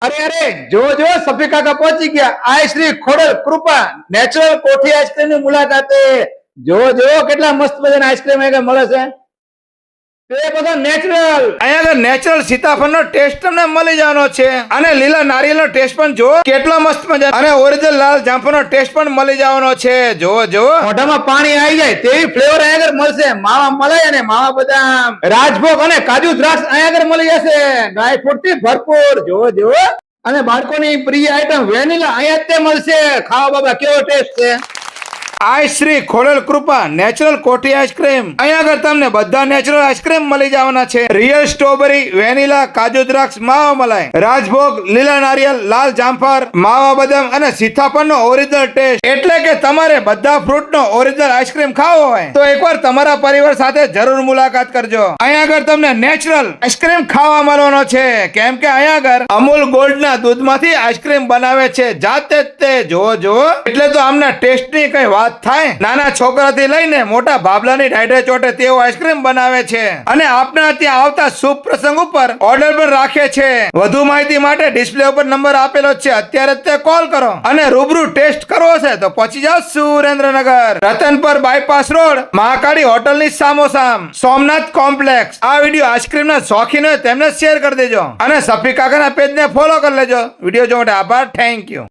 અરે જો જો સફી કાકા પહોંચી ગયા આ શ્રી ખોડલ કૃપા નેચરલ કોઠી આઈસ્ક્રીમ ની મુલાકાતે જો જો કેટલા મસ્ત મજાના આઈસ્ક્રીમ અહીંયા મળે છે તે બધો નેચરલ અહીંયા નેચરલ સીતાફળનો ટેસ્ટ તમને મળી જવાનો છે અને લીલા નારિયેળનો ટેસ્ટ પણ જો કેટલો મસ્ત મજા અને ઓરિજિનલ લાલ જામફળનો ટેસ્ટ પણ મળી જવાનો છે જો જો મોઢામાં પાણી આવી જાય તેવી ફ્લેવર અહીંયા આગળ મળશે માવા મલાઈ અને માવા બદામ રાજભોગ અને કાજુ દ્રાક્ષ અહીંયા આગળ મળી જશે ડ્રાય ફ્રૂટ થી ભરપૂર જો જો અને બાળકોની પ્રિય આઈટમ વેનીલા અહીંયા જ તે મળશે ખાવા બાબા કેવો ટેસ્ટ છે આ શ્રી ખોડલ કૃપા નેચરલ કોઠી આઈસ્ક્રીમ અહીંયા આગળ તમને બધા નેચરલ આઈસ્ક્રીમ મળી જવાના છે રિયલ સ્ટ્રોબેરી વેનીલા કાજુ દ્રાક્ષ માવા મલાઈ રાજભોગ લીલા નારિયેળ લાલ જામફળ માવા બદામ અને સીતાફળનો ઓરિજિનલ ટેસ્ટ એટલે કે તમારે બધા ફ્રૂટનો ઓરિજિનલ આઈસ્ક્રીમ ખાવો હોય તો એકવાર તમારા પરિવાર સાથે જરૂર મુલાકાત કરજો અહીંયા આગળ તમને નેચરલ આઈસ્ક્રીમ ખાવા મળવાનો છે કેમ કે અહીંયા આગળ અમૂલ ગોલ્ડના દૂધમાંથી આઈસ્ક્રીમ બનાવે છે જાતે જ તે જોવો એટલે તો આમના ટેસ્ટની કઈ વાત થાય નાના છોકરાથી લઈને મોટા ભાબલાની ડાયડે ચોટે તેવો આઈસ્ક્રીમ બનાવે છે અને આપના ત્યાં આવતા શુભ પ્રસંગ ઉપર ઓર્ડર પણ રાખે છે વધુ માહિતી માટે ડિસ્પ્લે ઉપર નંબર આપેલો છે અત્યારે જ તે કોલ કરો અને રૂબરૂ ટેસ્ટ કરવો છે તો પહોંચી જાઓ Surendranagar Ratanpar bypass road Mahakali hotel ની સામોસામ સોમનાથ કોમ્પ્લેક્સ આ વિડીયો આઈસ્ક્રીમ ના શોખીન હોય તેમને શેર કરી દેજો અને સફી કાકાના પેજ ને ફોલો કરી લેજો વિડીયો જોવા માટે આભાર થેન્ક યુ